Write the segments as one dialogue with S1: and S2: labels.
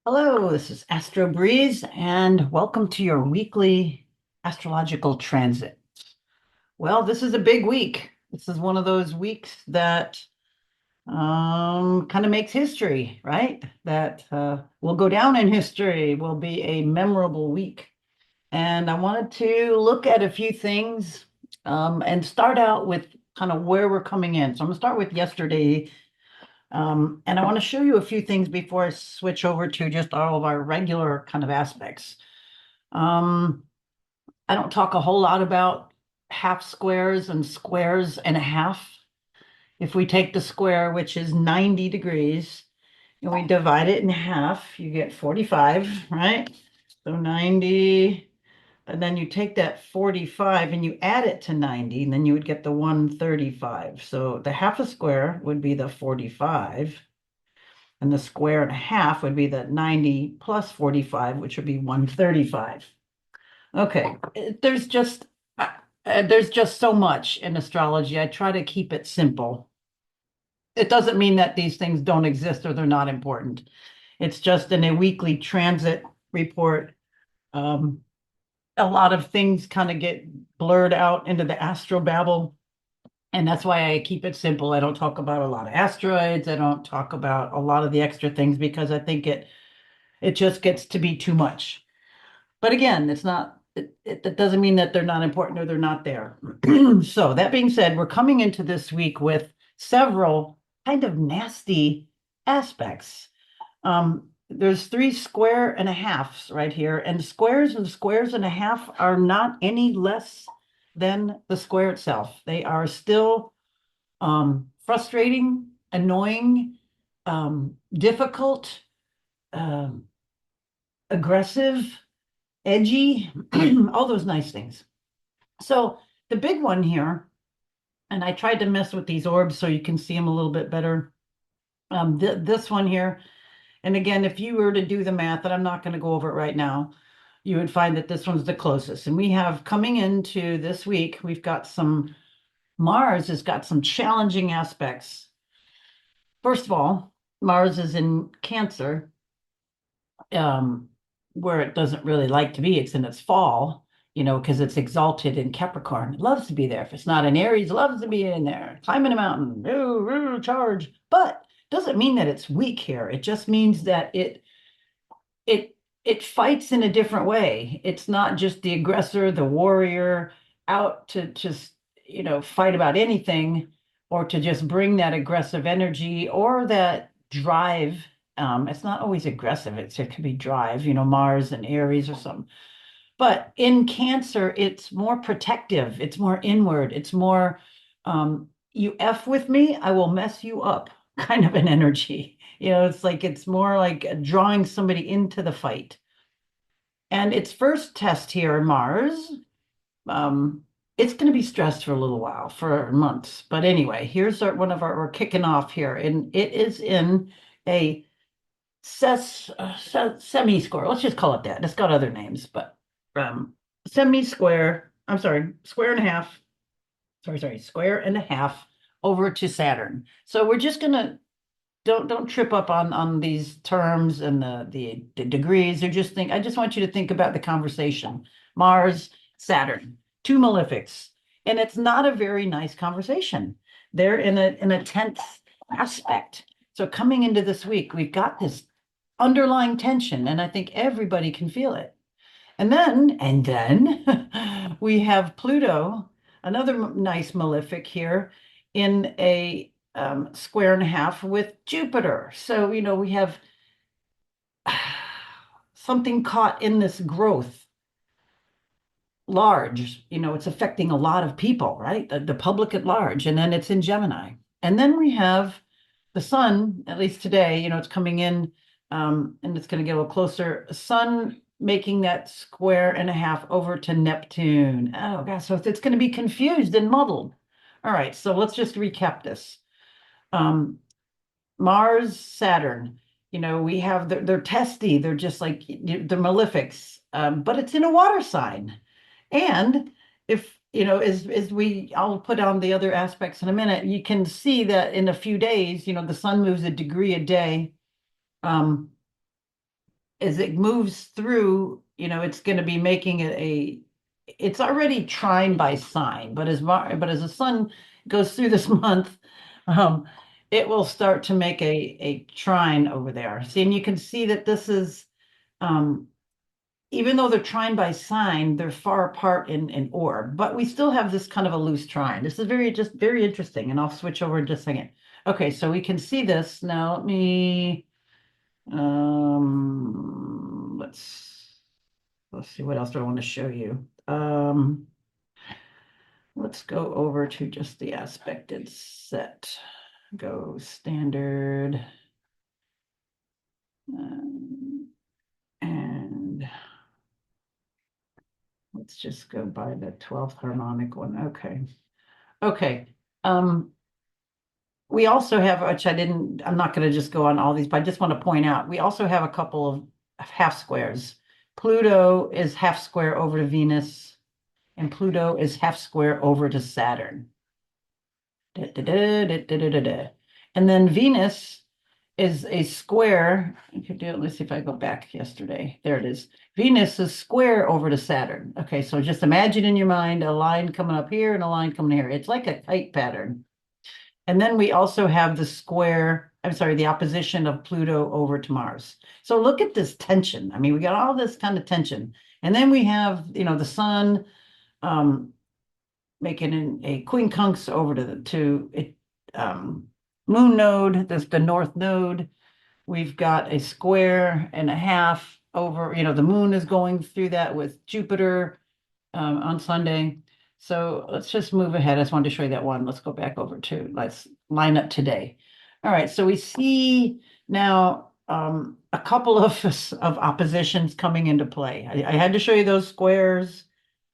S1: Hello, this is Astro Breeze, and welcome to your weekly astrological transit. Well, this is a big week. This is one of those weeks that kind of makes history, right? That will go down in history, will be a memorable week. And I wanted to look at a few things and start out with kind of where we're coming in. So I'm going to start with yesterday and I want to show you a few things before I switch over to just all of our regular kind of aspects. Um, I don't talk a whole lot about half squares and squares and a half. If we take the square, which is 90 degrees, and we divide it in half, you get 45, right? So 90, and then you take that 45 and you add it to 90, and then you would get the 135. So the half a square would be the 45. And the square and a half would be the 90 plus 45, which would be 135. Okay, there's just so much in astrology. I try to keep it simple. It doesn't mean that these things don't exist or they're not important. It's just in a weekly transit report, um, a lot of things kind of get blurred out into the astrobabble. And that's why I keep it simple. I don't talk about a lot of asteroids. I don't talk about a lot of the extra things because I think it just gets to be too much. But again, it's not, that doesn't mean that they're not important or they're not there. So that being said, we're coming into this week with several kind of nasty aspects. There's three square and a halves right here, and squares and a half are not any less than the square itself. They are still frustrating, annoying, difficult, um, aggressive, edgy, all those nice things. So the big one here, and I tried to mess with these orbs so you can see them a little bit better. This one here, and again, if you were to do the math, and I'm not going to go over it right now, you would find that this one's the closest. And we have coming into this week, we've got Mars has got some challenging aspects. First of all, Mars is in Cancer, um, where it doesn't really like to be. It's in its fall, because it's exalted in Capricorn. It loves to be there. If it's not in Aries, it loves to be in there, climbing a mountain, ooh, ooh, charge. But doesn't mean that it's weak here. It just means that it it fights in a different way. It's not just the aggressor, the warrior out to just, fight about anything or to just bring that aggressive energy or that drive. It's not always aggressive. It could be drive, Mars and Aries or something. But in Cancer, it's more protective. It's more inward. It's more, you F with me, I will mess you up kind of an energy. It's more like drawing somebody into the fight. And its first test here, Mars, um, it's going to be stressed for a little while, for months. But anyway, we're kicking off here, and it is in a semi-square. Let's just call it that. It's got other names, but um, semi-square. I'm sorry, square and a half. Sorry, square and a half over to Saturn. So we're just gonna don't trip up on these terms and the degrees. I just want you to think about the conversation. Mars, Saturn, two malefics, and it's not a very nice conversation. They're in a tense aspect. So coming into this week, we've got this underlying tension, and I think everybody can feel it. And then we have Pluto, another nice malefic here, in a square and a half with Jupiter. So, we have something caught in this growth, large, it's affecting a lot of people, right? The public at large. And then it's in Gemini. And then we have the sun, at least today, it's coming in, and it's going to get a little closer. Sun making that square and a half over to Neptune. Oh, gosh, so it's going to be confused and muddled. All right, so let's just recap this. Um, Mars, Saturn, we have, they're testy. They're just like, they're malefics, but it's in a water sign. And if, I'll put on the other aspects in a minute, you can see that in a few days, the sun moves a degree a day. Um, as it moves through, it's going to be making it it's already trine by sign, but as the sun goes through this month, um, it will start to make a trine over there. See, and you can see that this is, um, even though they're trine by sign, they're far apart in orb, but we still have this kind of a loose trine. This is just very interesting, and I'll switch over in just a second. Okay, so we can see this now. Let's see, what else do I want to show you? Let's go over to just the aspected set. Go standard. And let's just go by the 12th harmonic one. Okay. Okay. We also have, which I'm not going to just go on all these, but I just want to point out, we also have a couple of half squares. Pluto is half square over to Venus, and Pluto is half square over to Saturn. Da, da, da, da, da, da, da, da. And then Venus is a square. I could do it. Let's see if I go back yesterday. There it is. Venus is square over to Saturn. Okay, so just imagine in your mind a line coming up here and a line coming here. It's like a kite pattern. And then we also have the square, I'm sorry, the opposition of Pluto over to Mars. So look at this tension. I mean, we got all this kind of tension. And then we have, the sun making a quincunx over to it, moon node. That's the north node. We've got a square and a half over, the moon is going through that with Jupiter on Sunday. So let's just move ahead. I just wanted to show you that one. Let's go back over to, let's line up today. All right, so we see now a couple of oppositions coming into play. I had to show you those squares,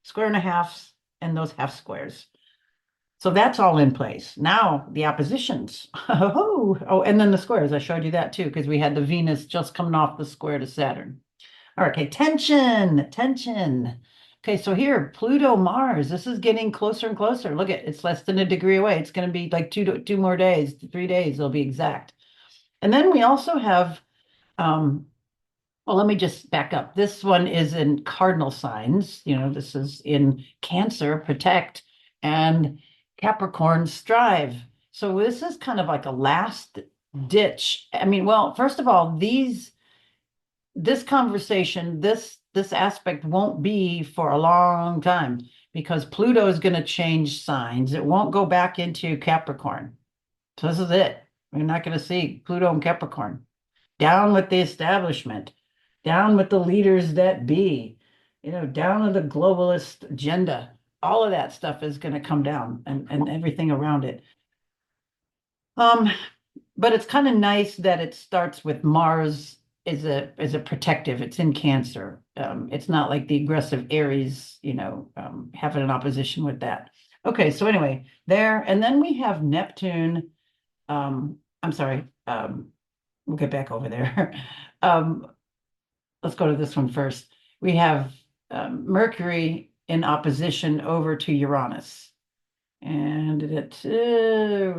S1: square and a halves, and those half squares. So that's all in place. Now the oppositions. Oh, and then the squares. I showed you that too, because we had the Venus just coming off the square to Saturn. All right, okay, tension. Okay, so here, Pluto, Mars, this is getting closer and closer. Look it's less than a degree away. It's going to be like two more days, 3 days, it'll be exact. And then we also have, well, let me just back up. This one is in cardinal signs. This is in Cancer, protect, and Capricorn, strive. So this is kind of like a last ditch. I mean, well, first of all, this conversation, this aspect won't be for a long time because Pluto is going to change signs. It won't go back into Capricorn. So this is it. We're not going to see Pluto and Capricorn. Down with the establishment, down with the leaders that be, down with the globalist agenda. All of that stuff is going to come down and everything around it. But it's kind of nice that it starts with Mars is a protective. It's in Cancer. It's not like the aggressive Aries, having an opposition with that. Okay, so anyway, there, and then we have Neptune. I'm sorry. We'll get back over there. Let's go to this one first. We have Mercury in opposition over to Uranus. And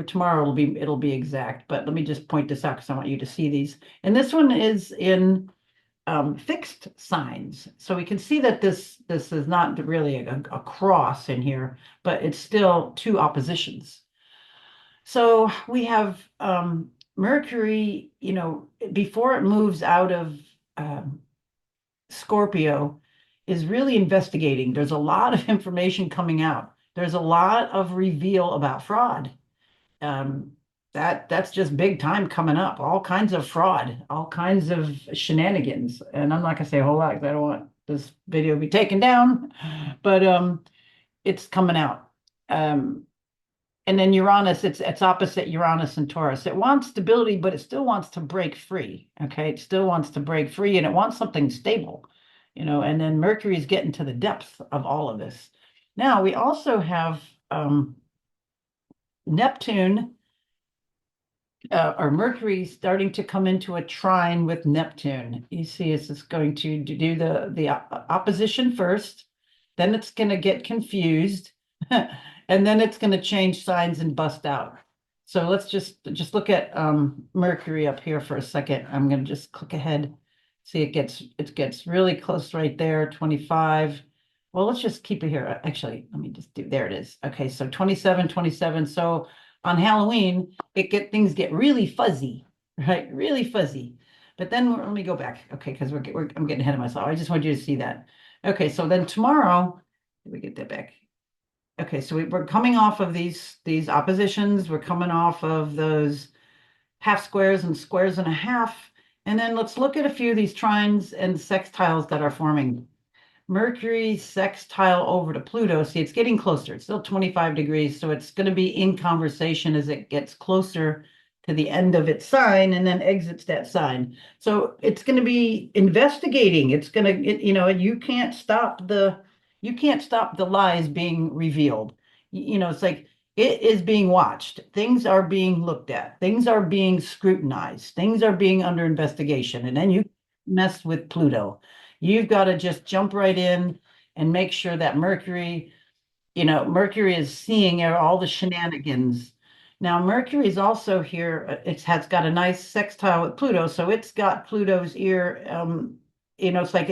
S1: tomorrow it'll be exact, but let me just point this out because I want you to see these. And this one is in fixed signs. So we can see that this is not really a cross in here, but it's still two oppositions. So we have Mercury, before it moves out of Scorpio, is really investigating. There's a lot of information coming out. There's a lot of reveal about fraud. That's just big time coming up. All kinds of fraud, all kinds of shenanigans. And I'm not gonna say a whole lot because I don't want this video to be taken down, but it's coming out. And then Uranus, it's opposite Uranus and Taurus. It wants stability, but it still wants to break free. Okay, it still wants to break free, and it wants something stable, And then Mercury is getting to the depth of all of this. Now we also have Neptune or Mercury starting to come into a trine with Neptune. You see, it's going to do the opposition first, then it's going to get confused, and then it's going to change signs and bust out. So let's just look at Mercury up here for a second. I'm going to just click ahead. See, it gets really close right there, 25. Well, let's just keep it here. Actually, let me just do, there it is. Okay, so 27, 27. So on Halloween, things get really fuzzy, right? Really fuzzy. But then let me go back. Okay, because I'm getting ahead of myself. I just want you to see that. Okay, so then tomorrow, let me get that back. Okay, so we're coming off of these oppositions. We're coming off of those half squares and squares and a half. And then let's look at a few of these trines and sextiles that are forming. Mercury sextile over to Pluto. See, it's getting closer. It's still 25 degrees, so it's going to be in conversation as it gets closer to the end of its sign and then exits that sign. So it's going to be investigating. It's going to, you can't stop the lies being revealed. It's like it is being watched. Things are being looked at. Things are being scrutinized. Things are being under investigation. And then you mess with Pluto. You've got to just jump right in and make sure that Mercury is seeing all the shenanigans. Now, Mercury is also here. It has got a nice sextile with Pluto, so it's got Pluto's ear. It's like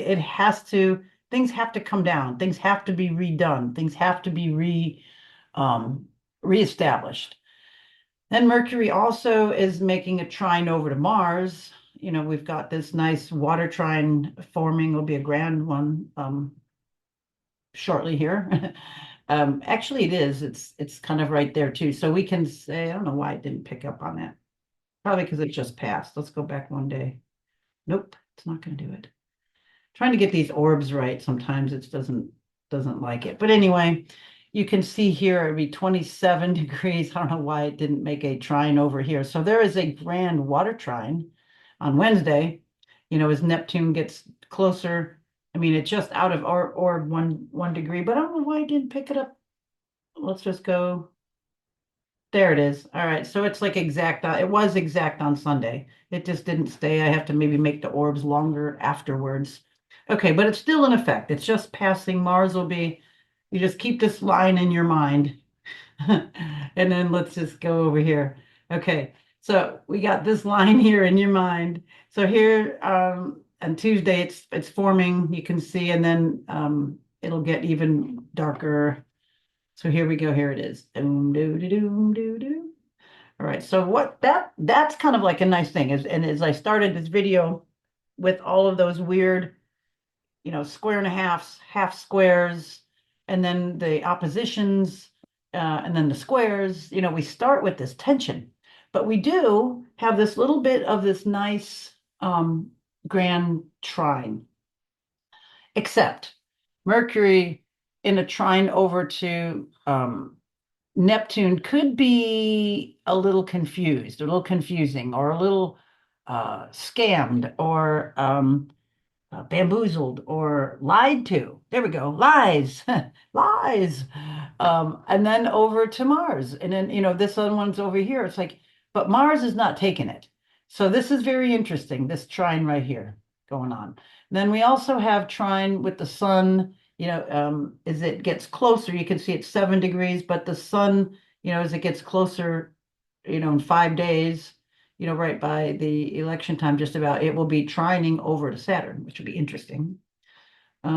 S1: things have to come down. Things have to be redone. Things have to be reestablished. Then Mercury also is making a trine over to Mars. We've got this nice water trine forming. It'll be a grand one shortly here. Actually, it is. It's kind of right there too. So we can say, I don't know why it didn't pick up on that. Probably because it just passed. Let's go back one day. Nope, it's not going to do it. Trying to get these orbs right. Sometimes it doesn't like it. But anyway, you can see here it'd be 27 degrees. I don't know why it didn't make a trine over here. So there is a grand water trine on Wednesday, as Neptune gets closer. I mean, it's just out of our orb 1 degree, but I don't know why I didn't pick it up. Let's just go. There it is. All right. So it's like exact. It was exact on Sunday. It just didn't stay. I have to maybe make the orbs longer afterwards. Okay, but it's still in effect. It's just passing. Mars will be, you just keep this line in your mind. And then let's just go over here. Okay, so we got this line here in your mind. So here on Tuesday, it's forming, you can see, and then it'll get even darker. So here we go. Here it is. Doom, doo, doo, doom, doo, doo. All right. So that's kind of like a nice thing is, and as I started this video with all of those weird, square and a half squares, and then the oppositions, and then the squares, we start with this tension, but we do have this little bit of this nice grand trine, except Mercury in a trine over to Neptune could be a little confused, a little confusing, or a little scammed, or bamboozled, or lied to. There we go. Lies, lies. And then over to Mars. And then, this other one's over here. It's like, but Mars is not taking it. So this is very interesting, this trine right here going on. And then we also have trine with the sun, as it gets closer, you can see it's 7 degrees, but the sun, as it gets closer, in 5 days, right by the election time, just about, it will be trining over to Saturn, which will be interesting. Did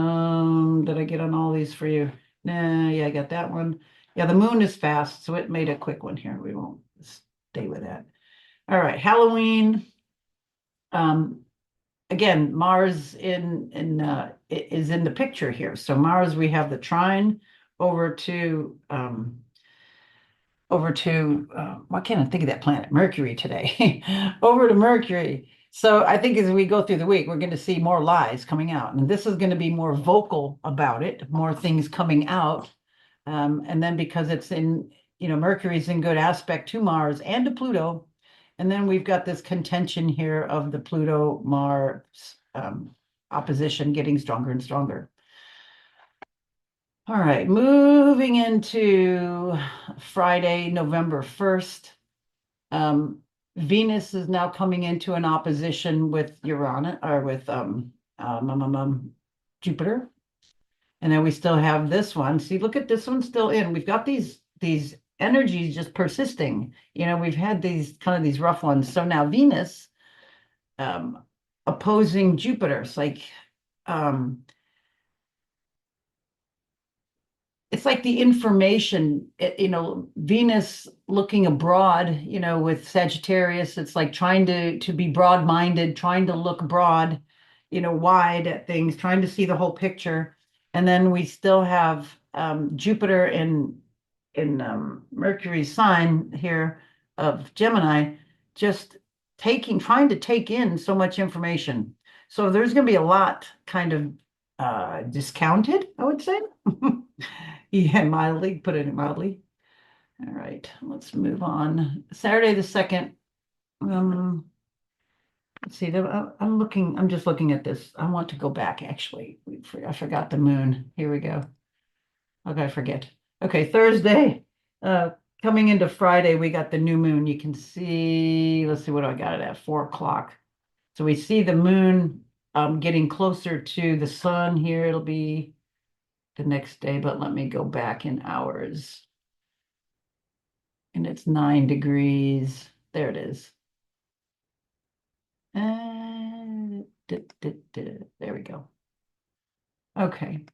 S1: I get on all these for you? Nah, yeah, I got that one. Yeah, the moon is fast, so it made a quick one here. We won't stay with that. All right, Halloween. Again, Mars is in the picture here. So Mars, we have the trine over to why can't I think of that planet? Mercury today. Over to Mercury. So I think as we go through the week, we're going to see more lies coming out. And this is going to be more vocal about it, more things coming out. And then because it's in, Mercury's in good aspect to Mars and to Pluto. And then we've got this contention here of the Pluto-Mars opposition getting stronger and stronger. All right, moving into Friday, November 1st. Venus is now coming into an opposition with Uranus, or with Jupiter. And then we still have this one. See, look at this one still in. We've got these energies just persisting. We've had these rough ones. So now Venus, opposing Jupiter. Um, it's like the information, Venus looking abroad, with Sagittarius, it's like trying to be broad-minded, trying to look broad, wide at things, trying to see the whole picture. And then we still have Jupiter in Mercury's sign here of Gemini, just trying to take in so much information. So there's going to be a lot kind of discounted, I would say. Yeah, mildly, put it mildly. All right, let's move on. Saturday the 2nd. Um, let's see, I'm just looking at this. I want to go back actually. I forgot the moon. Here we go. Okay, I forget. Okay, Thursday. Uh, Coming into Friday, we got the new moon. You can see, let's see what I got it at 4 o'clock. So we see the moon getting closer to the sun here. It'll be the next day, but let me go back in hours. And it's 9 degrees. There it is. There we go. Okay.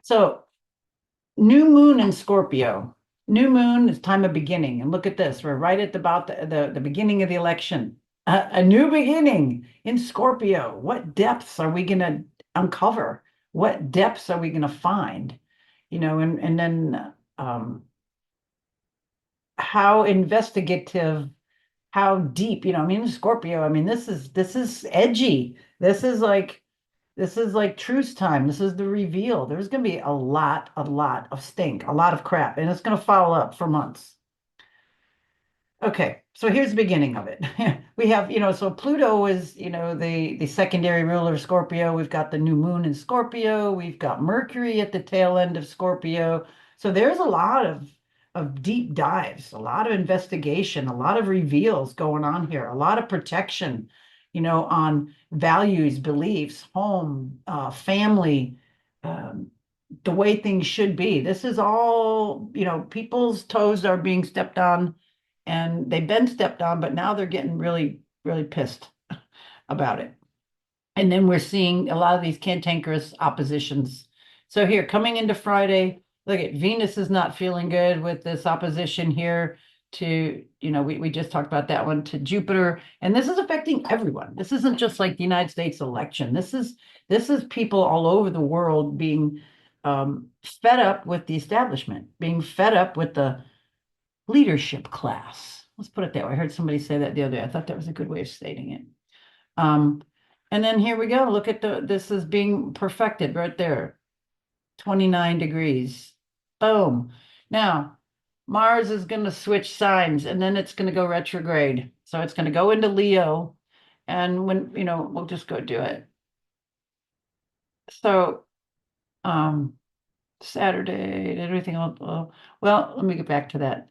S1: So new moon in Scorpio. New moon is time of beginning. And look at this. We're right at about the beginning of the election. A new beginning in Scorpio. What depths are we going to uncover? What depths are we going to find? And then how investigative, how deep, I mean, Scorpio, I mean, this is edgy. This is like truce time. This is the reveal. There's going to be a lot of stink, a lot of crap, and it's going to follow up for months. Okay, so here's the beginning of it. We have, so Pluto is, the secondary ruler of Scorpio. We've got the new moon in Scorpio. We've got Mercury at the tail end of Scorpio. So there's a lot of deep dives, a lot of investigation, a lot of reveals going on here, a lot of protection, on values, beliefs, home, family, um, the way things should be. This is all, people's toes are being stepped on and they've been stepped on, but now they're getting really, really pissed about it. And then we're seeing a lot of these cantankerous oppositions. So here, coming into Friday, look at Venus is not feeling good with this opposition here to, we just talked about that one to Jupiter. And this is affecting everyone. This isn't just like the United States election. This is people all over the world being fed up with the establishment, being fed up with the leadership class. Let's put it that way. I heard somebody say that the other day. I thought that was a good way of stating it. Um, and then here we go. Look at this is being perfected right there. 29 degrees. Boom. Now, Mars is going to switch signs and then it's going to go retrograde. So it's going to go into Leo. And when, we'll just go do it. So, Saturday, did everything well, let me get back to that.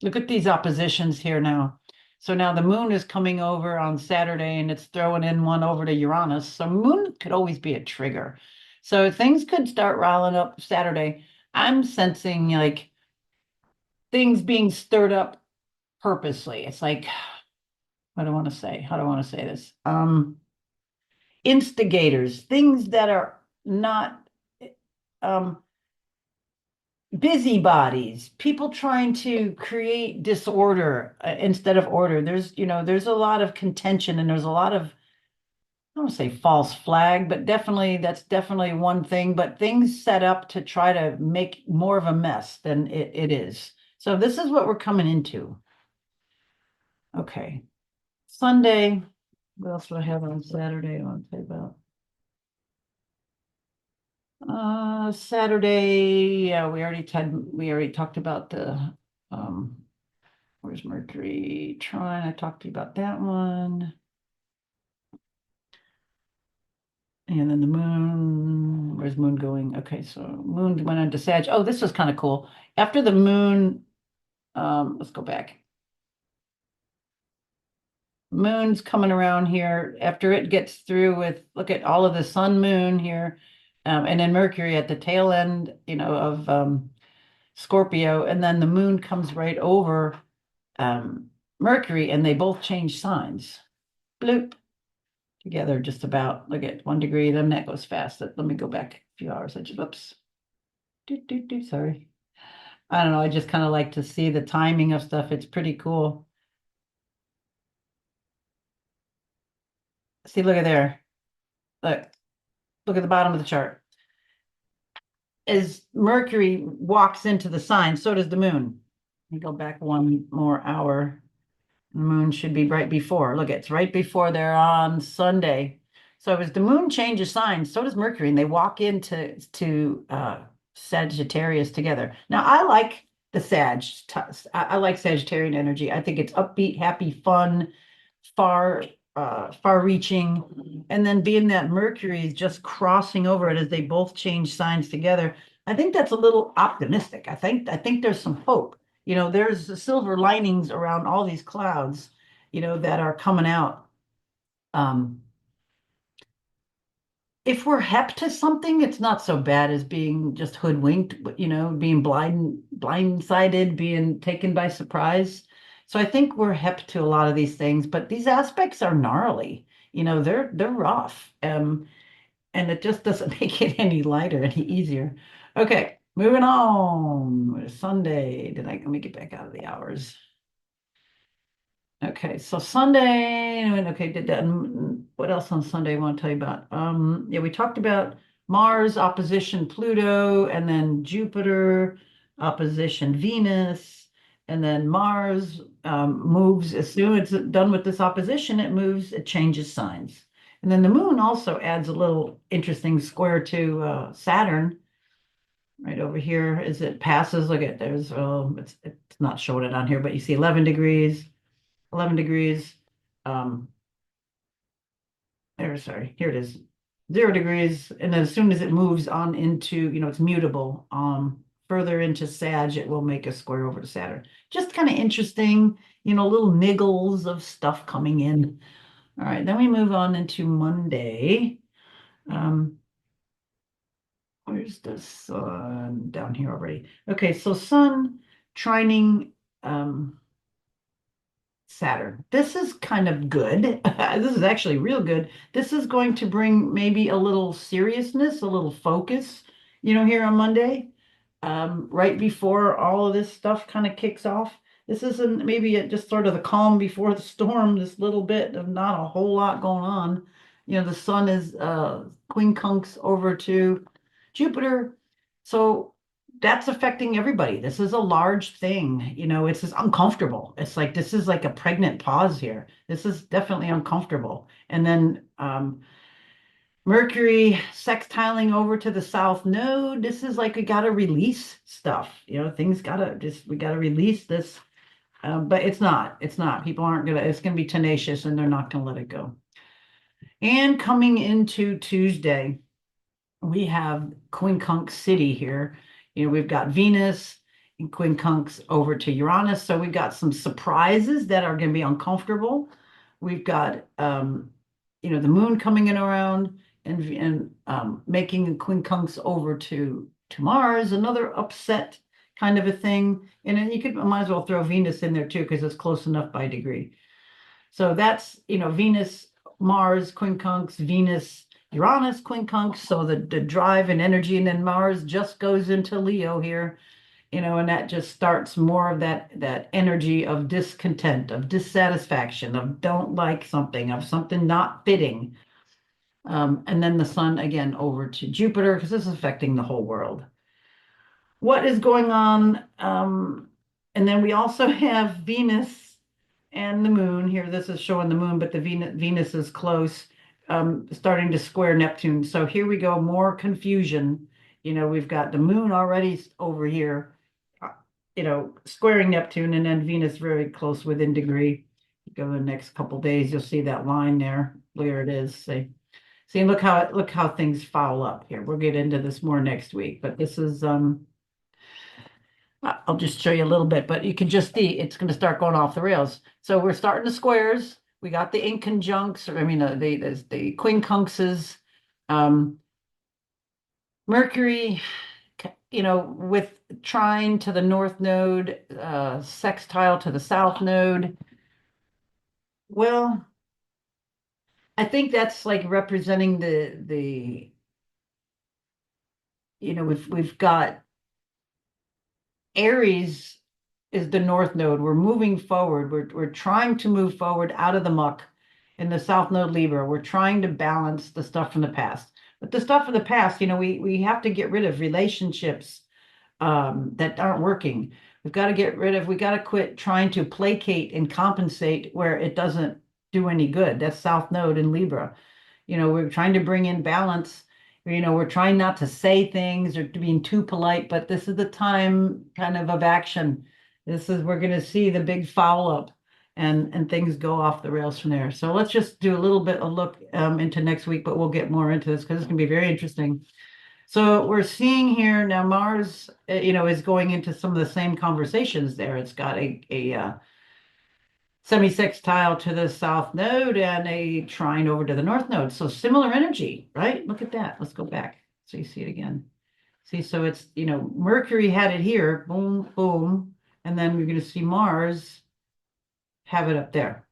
S1: Look at these oppositions here now. So now the moon is coming over on Saturday and it's throwing in one over to Uranus. So moon could always be a trigger. So things could start riling up Saturday. I'm sensing like things being stirred up purposely. It's like, what do I want to say? How do I want to say this? Instigators, things that are not um, busybodies, people trying to create disorder instead of order. There's a lot of contention and there's a lot of, I don't want to say false flag, but that's definitely one thing, but things set up to try to make more of a mess than it is. So this is what we're coming into. Okay. Sunday, what else do I have on Saturday I want to say about? Saturday, yeah, we already talked about the where's Mercury? Trine, I talked to you about that one. And then the moon, where's moon going? Okay, so moon went into Sag. Oh, this was kind of cool. After the moon, let's go back. Moon's coming around here after it gets through with, look at all of the sun moon here, and then Mercury at the tail end, of Scorpio, and then the moon comes right over Mercury, and they both change signs. Bloop. Together just about, look at 1 degree, then that goes fast. Let me go back a few hours. I just, whoops. Sorry. I don't know. I just kind of like to see the timing of stuff. It's pretty cool. See, look at there. Look, look at the bottom of the chart. As Mercury walks into the sign, so does the moon. Let me go back 1 more hour. The moon should be right before. Look, it's right before they're on Sunday. So as the moon changes signs, so does Mercury, and they walk into Sagittarius together. Now, I like the Sag. I like Sagittarian energy. I think it's upbeat, happy, fun, far, far-reaching. And then being that Mercury is just crossing over it as they both change signs together, I think that's a little optimistic. I think there's some hope. There's the silver linings around all these clouds, that are coming out. Um, if we're hep to something, it's not so bad as being just hoodwinked, but being blindsided, being taken by surprise. So I think we're hep to a lot of these things, but these aspects are gnarly. They're rough. And it just doesn't make it any lighter, any easier. Okay, moving on. Sunday. Let me get back out of the hours. Okay, so Sunday, okay, did that. What else on Sunday I want to tell you about? Yeah, we talked about Mars opposition Pluto, and then Jupiter opposition Venus, and then Mars moves as soon as it's done with this opposition, it moves, it changes signs. And then the moon also adds a little interesting square to Saturn right over here as it passes. Look at there's it's not showing it on here, but you see 11 degrees. 11 degrees. Um, sorry, here it is. 0 degrees. And then as soon as it moves on into, it's mutable. Further into Sag, it will make a square over to Saturn. Just kind of interesting, little niggles of stuff coming in. All right, then we move on into Monday. Where's the sun? Down here already. Okay, so sun trining Saturn. This is kind of good. This is actually real good. This is going to bring maybe a little seriousness, a little focus, here on Monday, right before all of this stuff kind of kicks off. This isn't maybe just sort of the calm before the storm, this little bit of not a whole lot going on. The sun is quincunx over to Jupiter. So that's affecting everybody. This is a large thing. It's just uncomfortable. It's like this is like a pregnant pause here. This is definitely uncomfortable. And then Mercury sextiling over to the south node. This is like we gotta release stuff. Things we gotta release this. But it's not. It's not. People aren't gonna. It's gonna be tenacious, and they're not gonna let it go. And coming into Tuesday, we have quincunx city here. We've got Venus and quincunx over to Uranus. So we've got some surprises that are going to be uncomfortable. We've got, the moon coming in around and making a quincunx over to Mars, another upset kind of a thing. And then might as well throw Venus in there too, because it's close enough by degree. So that's, Venus, Mars, quincunx, Venus, Uranus, quincunx, so the drive and energy, and then Mars just goes into Leo here, and that just starts more of that energy of discontent, of dissatisfaction, of don't like something, of something not fitting. And then the sun again over to Jupiter, because this is affecting the whole world. What is going on? And then we also have Venus and the moon here. This is showing the moon, but the Venus is close, starting to square Neptune. So here we go, more confusion. We've got the moon already over here, squaring Neptune, and then Venus very close within degree. Go the next couple days, you'll see that line there, where it is. See, look how things foul up here. We'll get into this more next week, but this is I'll just show you a little bit, but you can just see it's going to start going off the rails. So we're starting the squares. We got the inconjuncts, the quincunxes, Mercury, with trine to the north node, sextile to the south node. Well, I think that's like representing we've got Aries is the north node. We're moving forward. We're trying to move forward out of the muck in the south node Libra. We're trying to balance the stuff from the past. But the stuff from the past, we have to get rid of relationships that aren't working. We got to quit trying to placate and compensate where it doesn't do any good. That's South Node in Libra. We're trying to bring in balance. We're trying not to say things or to being too polite, but this is the time kind of action. We're going to see the big foul up and things go off the rails from there. So let's just do a little bit of look into next week, but we'll get more into this because it's going to be very interesting. So we're seeing here now Mars, is going into some of the same conversations there. It's got a semi-sextile to the south node and a trine over to the north node. So similar energy, right? Look at that. Let's go back so you see it again. See, so it's, Mercury had it here, boom, boom, and then we're going to see Mars have it up there.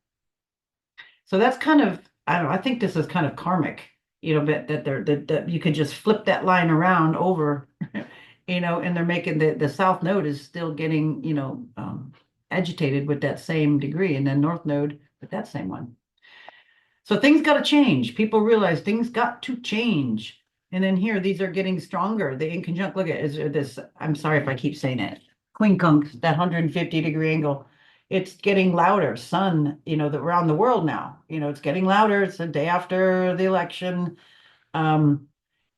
S1: So that's kind of, I don't know, I think this is kind of karmic, that you could just flip that line around over, and they're making the south node is still getting, agitated with that same degree, and then north node with that same one. So things got to change. People realize things got to change. And then here, these are getting stronger. The inconjunct, look at is this. I'm sorry if I keep saying it. Quincunx, that 150-degree angle. It's getting louder. Sun, around the world now. It's getting louder. It's the day after the election.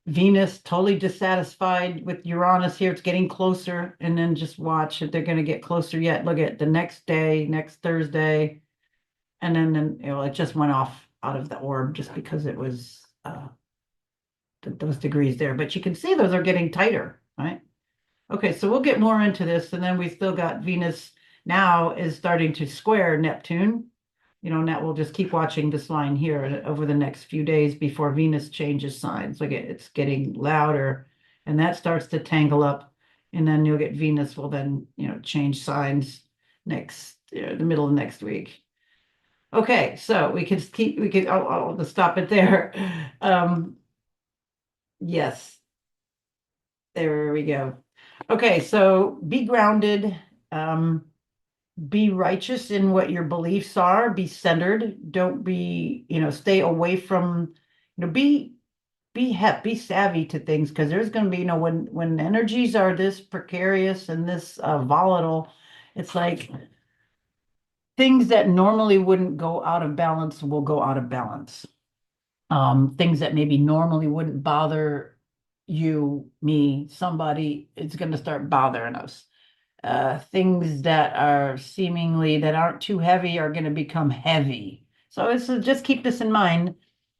S1: Venus totally dissatisfied with Uranus here. It's getting closer. And then just watch it. They're going to get closer yet. Look at the next day, next Thursday. And then it just went off out of the orb just because it was those degrees there. But you can see those are getting tighter, right? Okay, so we'll get more into this. And then we still got Venus now is starting to square Neptune. And that we'll just keep watching this line here over the next few days before Venus changes signs. Look, it's getting louder, and that starts to tangle up. And then you'll get Venus will then, change signs the middle of next week. Okay, so I'll just stop it there. Yes, there we go. Okay, so be grounded, be righteous in what your beliefs are, be centered, don't be, stay away from, be savvy to things because there's going to be, when energies are this precarious and this volatile, it's like things that normally wouldn't go out of balance will go out of balance. Things that maybe normally wouldn't bother you, me, somebody, it's going to start bothering us. Things that are seemingly that aren't too heavy are going to become heavy. So just keep this in mind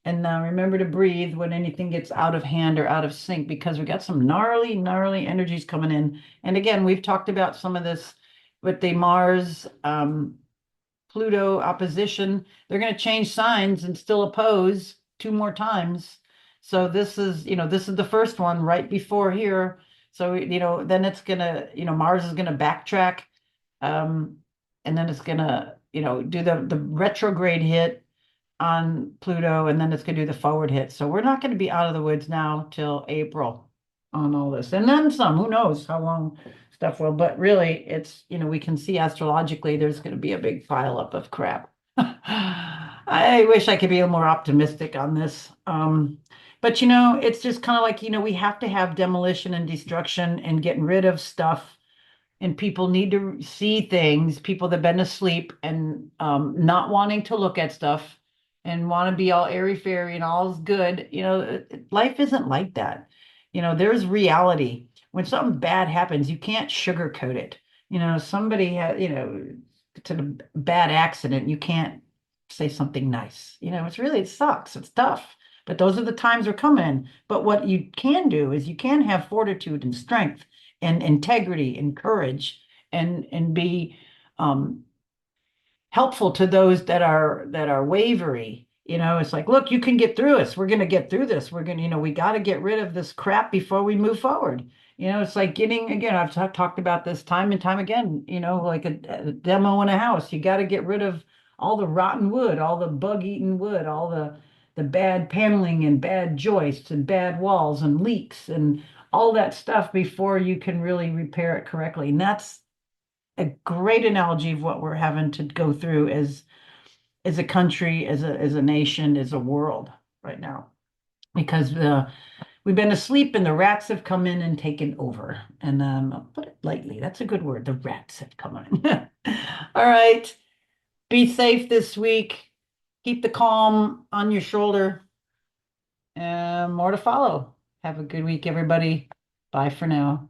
S1: and remember to breathe when anything gets out of hand or out of sync because we got some gnarly, gnarly energies coming in. And again, we've talked about some of this with the Mars Pluto opposition. They're going to change signs and still oppose two more times. So this is the first one right before here. So, then it's gonna, Mars is gonna backtrack. And then it's gonna, do the retrograde hit on Pluto, and then it's gonna do the forward hit. So we're not gonna be out of the woods now till April on all this. And then some, who knows how long stuff will, but really it's, we can see astrologically there's gonna be a big pile up of crap. I wish I could be a little more optimistic on this. But it's just kind of like, we have to have demolition and destruction and getting rid of stuff. And people need to see things, people that have been asleep and not wanting to look at stuff and want to be all airy-fairy and all's good. Life isn't like that. There's reality. When something bad happens, you can't sugarcoat it. Somebody had, to a bad accident, you can't say something nice. It sucks. It's tough. But those are the times we're coming. But what you can do is you can have fortitude and strength and integrity and courage and be helpful to those that are wavery. It's like, look, you can get through this. We're going to get through this. We're going to, we got to get rid of this crap before we move forward. It's like again, I've talked about this time and time again, like a demo in a house. You got to get rid of all the rotten wood, all the bug-eaten wood, all the bad paneling and bad joists and bad walls and leaks and all that stuff before you can really repair it correctly. And that's a great analogy of what we're having to go through as a country, as a nation, as a world right now. Because we've been asleep and the rats have come in and taken over. And I'll put it lightly. That's a good word. The rats have come in. All right. Be safe this week. Keep the calm on your shoulder. More to follow. Have a good week, everybody. Bye for now.